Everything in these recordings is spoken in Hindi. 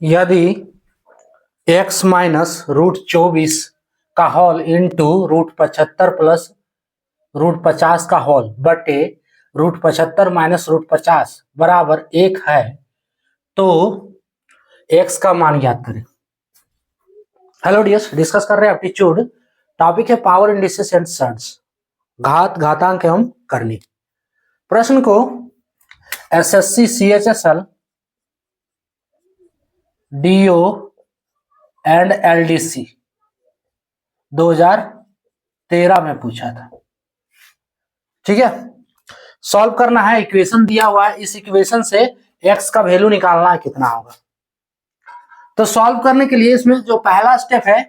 यदि x माइनस √24 का होल इंटू √75 प्लस √50 का होल बटे √75 माइनस √50 बराबर 1 है तो x का मान ज्ञात करें। हेलो डियर्स, डिस्कस कर रहे हैं एप्टीट्यूड। टॉपिक है पावर इंडिसेस एंड सन्स, घातांक एवं करनी। प्रश्न को SSC CHSL DO and LDC 2013 में पूछा था। ठीक है, सॉल्व करना है। इक्वेशन दिया हुआ है, इस इक्वेशन से x का वैल्यू निकालना है कितना होगा। तो सॉल्व करने के लिए इसमें जो पहला स्टेप है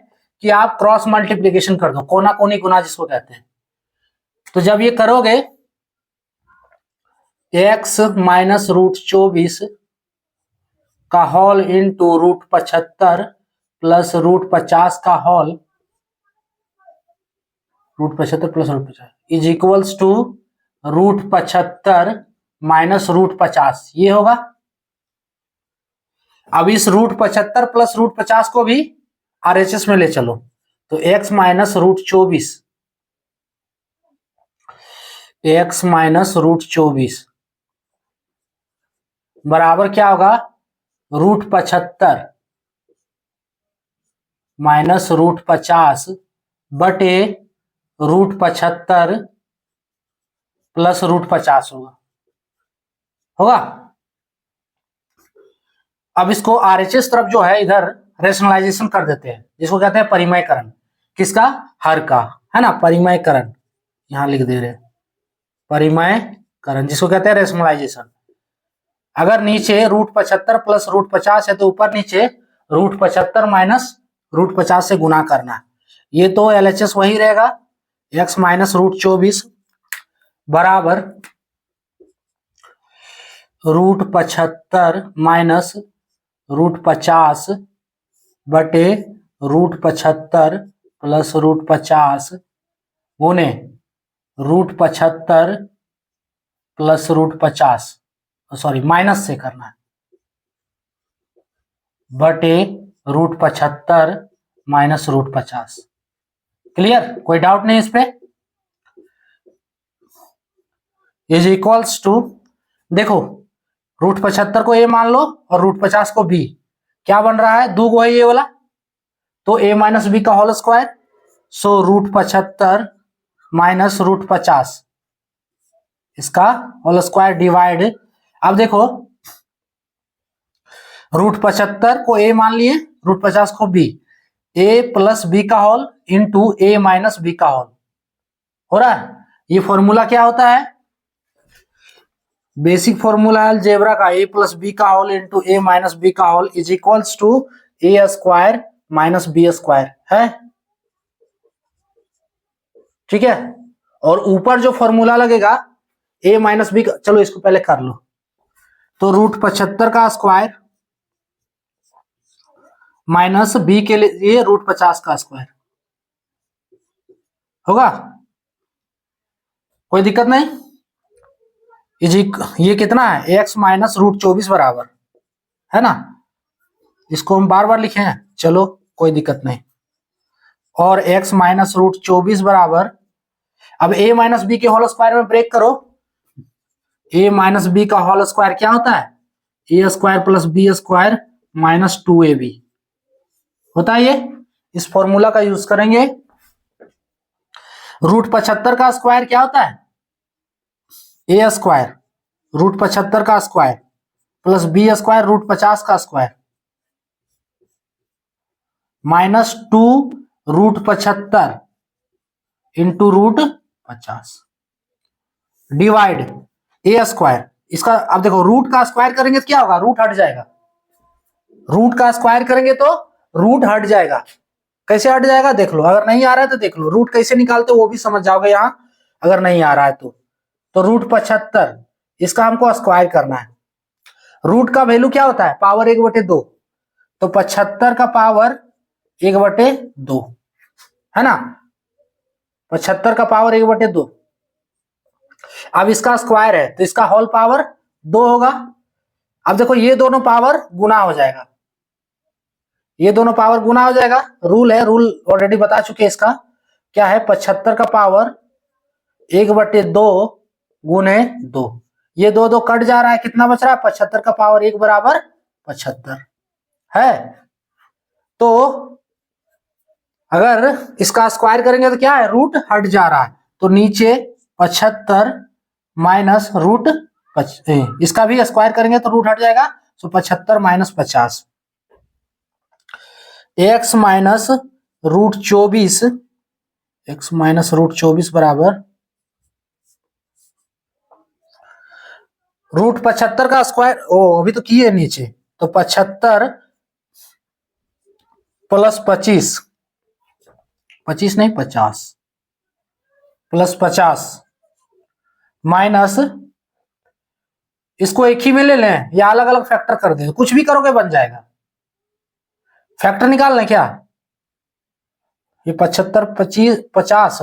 कि आप क्रॉस मल्टीप्लीकेशन कर दो, कोना कोनी गुना जिसको कहते हैं। तो जब ये करोगे x माइनस √24 का होल इंटू √75 प्लस √50 का whole, √75 plus √50 is equals to √75 minus √50, ये होगा। अब इस √75 प्लस √50 को भी RHS में ले चलो, तो x माइनस √24 बराबर क्या होगा, √75 माइनस √50 बटे √75 प्लस √50 होगा। अब इसको RHS तरफ जो है इधर रेशनलाइजेशन कर देते हैं, जिसको कहते हैं परिमयकरण। किसका? हर का, है ना, परिमयकरण। यहां लिख दे रहे परिमयकरण, जिसको कहते हैं रेशनलाइजेशन। अगर नीचे √75 प्लस √50 है तो ऊपर नीचे √75 माइनस √50 से गुना करना है। ये तो LHS वही रहेगा, x माइनस √24 बराबर √75 माइनस √50 बटे √75 प्लस √50 गुने √75 प्लस √50, सॉरी माइनस से करना है, बटे √75 माइनस √50। क्लियर? कोई डाउट नहीं इस पे? इज इक्वल्स टू, देखो √75 को a मान लो और √50 को b। क्या बन रहा है? दो गो है ये वाला, तो a माइनस बी का होल स्क्वायर, सो √75 माइनस √50 इसका होल स्क्वायर डिवाइड। अब देखो √75 को a मान लिए, √50 को b, a प्लस बी का whole into a minus B का होल हो रहा है। ये फॉर्मूला क्या होता है? बेसिक फॉर्मूला है अलजेब्रा का, a प्लस बी का whole into a minus B का whole is equals to a square minus B square है। ठीक है, और ऊपर जो फॉर्मूला लगेगा a माइनस बी का, चलो इसको पहले कर लो, तो √75 का स्क्वायर माइनस b के लिए √50 का स्क्वायर होगा। कोई दिक्कत नहीं। ये कितना है? x माइनस √24 बराबर, है ना, इसको हम बार बार लिखे हैं, चलो कोई दिक्कत नहीं। और x माइनस √24 बराबर, अब a माइनस बी के होल स्क्वायर में ब्रेक करो, a माइनस बी का होल स्क्वायर क्या होता है? a square plus B square minus 2ab होता है। ये इस फॉर्मूला का यूज करेंगे। √75 का स्क्वायर क्या होता है? a स्क्वायर √75 का स्क्वायर प्लस b स्क्वायर √50 का square minus 2 √75 into √50 divide a square. इसका अब देखो रूट का स्क्वायर करेंगे तो क्या होगा? रूट हट जाएगा। रूट का स्क्वायर करेंगे तो रूट हट जाएगा। कैसे हट जाएगा देख लो, अगर नहीं आ रहा है तो देख लो, रूट कैसे निकालते हो वो भी समझ जाओगे यहां, अगर नहीं आ रहा है तो √75 इसका हमको स्क्वायर करना है। रूट का वैल्यू क्या होता है? पावर 1/2, तो 75 का पावर 1/2 है ना, 75 का पावर 1/2। अब इसका स्क्वायर है तो इसका होल पावर 2 होगा। अब देखो ये दोनों पावर गुना हो जाएगा, ये दोनों पावर गुना हो जाएगा। रूल है, रूल ऑलरेडी बता चुके हैं इसका। क्या है? 75 का पावर 1/2 गुने 2। ये 2 कट जा रहा है, कितना बच रहा है? 75 का पावर 1 बराबर 75 है। तो अगर इसका स्क्वायर करेंगे तो क्या है? रूट हट जा रहा है, तो नीचे 75 माइनस रूट इसका भी स्क्वायर करेंगे तो रूट हट जाएगा, तो 75 minus 50 x minus root 24 x minus root 24 बराबर रूट 75 का स्क्वायर। ओ अभी तो किए नीचे, तो 75 प्लस 25 25 नहीं 50 प्लस 50 माइनस इसको एक ही में ले लें या अलग अलग फैक्टर कर दें, कुछ भी करोगे बन जाएगा। फैक्टर निकाल लें क्या? ये 75 25 50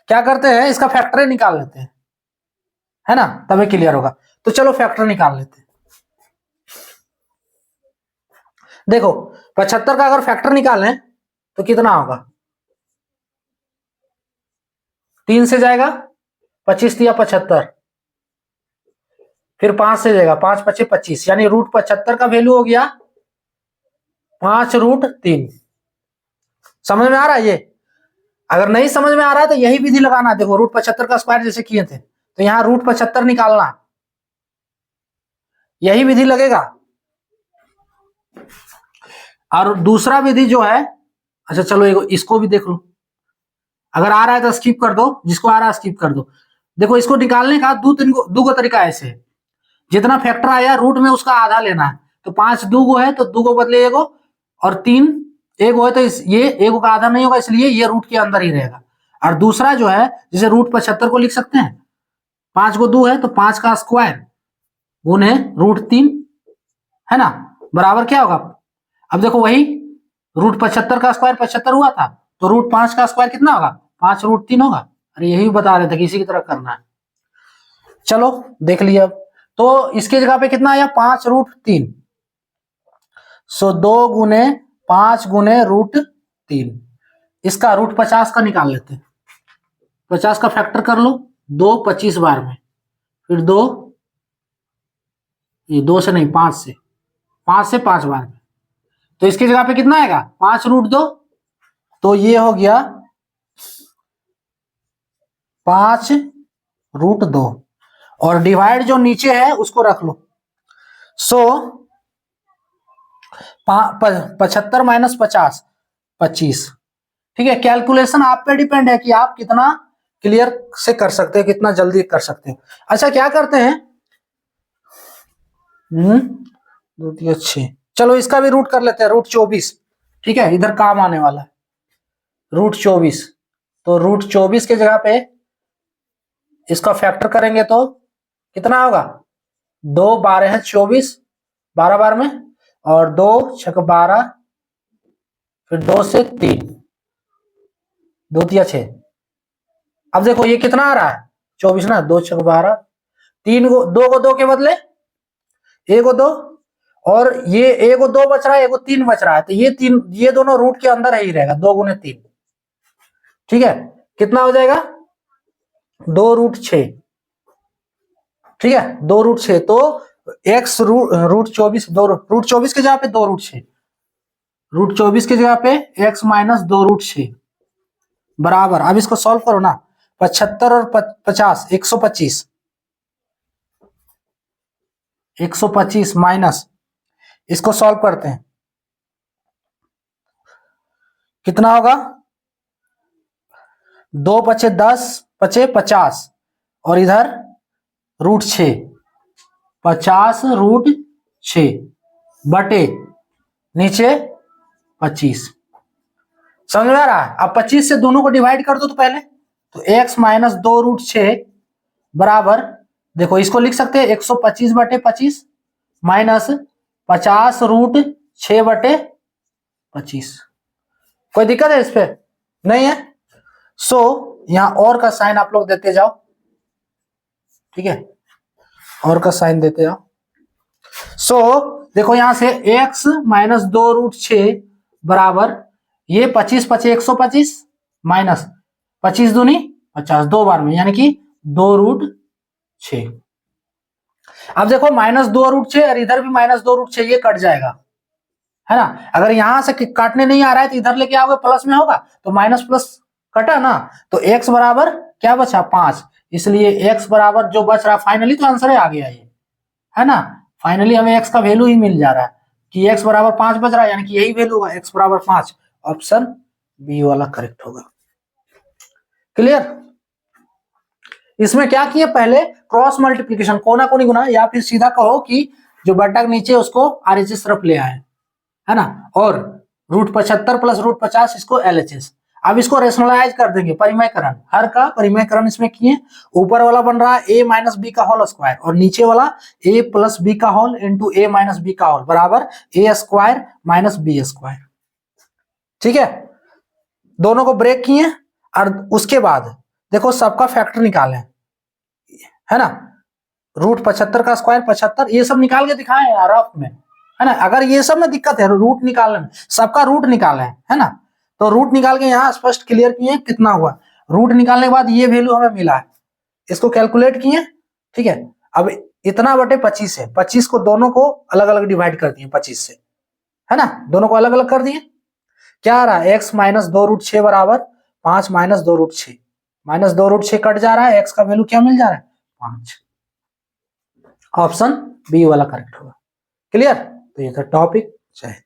क्या करते हैं, इसका फैक्टर ही निकाल लेते हैं, है ना, तभी क्लियर होगा। तो चलो फैक्टर निकाल लेते हैं। देखो 75 का अगर फैक्टर निकालें तो कितना होगा? 3 से जाएगा, 25 दिया 75, फिर 5 से जाएगा, 5 5 25, यानी रूट 75 का वैल्यू हो गया 5√3। समझ में आ रहा है? ये अगर नहीं समझ में आ रहा है तो यही विधि लगाना। देखो रूट 75 का स्क्वायर जैसे किए थे, तो यहां रूट 75 निकालना, यही विधि लगेगा। और दूसरा विधि जो है, अच्छा चलो इसको भी देख लो, अगर आ रहा है तो स्किप कर दो, जिसको आ रहा है स्किप कर दो। देखो इसको निकालने का दो को तरीका ऐसे है, जितना फैक्टर आया रूट में उसका आधा लेना है। तो 5 2 है तो 2 बदले एगो, और 3 एगो है तो ये एगो का आधा नहीं होगा, इसलिए ये रूट के अंदर ही रहेगा। और दूसरा जो है, जैसे रूट 75 को लिख सकते हैं, 5 को 2 है तो 5 का स्क्वायर गुने √3, है ना, बराबर क्या होगा? अब देखो वही रूट 75 का स्क्वायर 75 हुआ था, तो रूट 5 का स्क्वायर कितना होगा? 5√3 होगा। अरे यही बता रहे थे कि इसी की तरह करना है। चलो देख लिया। अब तो इसके जगह पे कितना आया? 5√3। सो 2 गुने 5 गुने √3। इसका रूट 50 का निकाल लेते हैं। 50 का फैक्टर कर लो, 2 25 बार में, फिर 2 ये 2 से नहीं 5 से, 5 से 5 बार में, तो इसकी जगह पे कितना आएगा? 5√2। तो ये हो गया 5√2, और डिवाइड जो नीचे है उसको रख लो। सो 75 माइनस 50 25। ठीक है, कैलकुलेशन आप पे डिपेंड है कि आप कितना क्लियर से कर सकते हैं, कितना जल्दी कर सकते हैं। अच्छा क्या करते हैं, 2 3 6, चलो इसका भी रूट कर लेते हैं, √24। ठीक है, इधर काम आने वाला है √24। तो √24 के जगह पे इसका फैक्टर करेंगे तो कितना होगा? 2 12 है 24, 12 बार में, और 2 6 12, फिर 2 से 3, 2 3 6। अब देखो ये कितना आ रहा है? 24 ना, 2 6 12, 3 को 2 को 2 के बदले 1 को 2, और ये 1 को 2 बच रहा है, 1 को 3 बच रहा है, तो ये दोनों रूट के अंदर ही रहेगा, 2 गुने 3। ठीक है, कितना हो जाएगा? 2√6। ठीक है, 2√6। तो x √24, √24 के जगह पे 2√6, √24 की जगह पे x माइनस 2√6 बराबर, अब इसको सॉल्व करो ना, 75 और 50 125, 125 माइनस इसको सॉल्व करते हैं, कितना होगा? 2 5 10 5 50, और इधर √6, 50√6 बटे नीचे 25। समझ में आ रहा है? अब 25 से दोनों को डिवाइड कर दो तो पहले, तो x माइनस 2√6 बराबर, देखो इसको लिख सकते हैं 125 बटे 25 माइनस 50√6 बटे 25। कोई दिक्कत है इस पे? नहीं है। सो यहां और का साइन आप लोग देते जाओ। ठीक है, और का साइन देते जाओ। सो देखो यहां से x माइनस 2√6 बराबर ये 25 25 125 माइनस 25 दूनी 50 दो बार में, यानी कि 2√6। अब देखो -2√6 और इधर भी -2√6, ये कट जाएगा, है ना। अगर यहां से काटने नहीं आ रहा है तो इधर लेके आओगे प्लस में होगा, तो माइनस प्लस कटा ना, तो x बराबर क्या बचा 5, इसलिए x बराबर जो बच रहा फाइनली तो आंसर आ गया ये, है ना। फाइनली हमें x का वैल्यू ही मिल जा रहा है कि x बराबर 5 बच रहा है, यानी कि यही वैल्यू होगा x बराबर 5। ऑप्शन बी वाला करेक्ट होगा। क्लियर। इसमें क्या किए, पहले क्रॉस मल्टीप्लीकेशन कोना कोनी गुना, या फिर सीधा कहो कि जो बटा के नीचे उसको आरएचएस तरफ ले आए, है ना। और √75 प्लस √50 इसको एलएचएस। अब इसको रेशनलाइज कर देंगे, परिमयकरण, हर का परिमयकरण इसमें किए। ऊपर वाला बन रहा है a माइनस बी का होल स्क्वायर, और नीचे वाला a प्लस बी का whole into a minus B का होल बराबर a square minus B square. ठीक है, दोनों को ब्रेक किए और उसके बाद देखो सबका फैक्टर निकालें, है ना। √75 का स्क्वायर 75, ये सब निकाल के दिखाए यार रफ में, है ना। अगर ये सब में दिक्कत है रूट निकालने में, सबका रूट निकाले है ना, तो रूट निकाल के यहाँ स्पष्ट क्लियर किए कितना हुआ। रूट निकालने के बाद ये वैल्यू हमें मिला है, इसको कैलकुलेट किए। ठीक है, अब इतना बटे 25 है, 25 को दोनों को अलग अलग डिवाइड कर दिए 25 से, है ना, दोनों को अलग अलग कर दिए। क्या आ रहा है, x माइनस 2√6 बराबर 5 माइनस 2√6, माइनस 2√6 कट जा रहा है, x का वैल्यू क्या मिल जा रहा है 5। ऑप्शन बी वाला करेक्ट होगा। क्लियर। तो ये था टॉपिक। जय हिंद।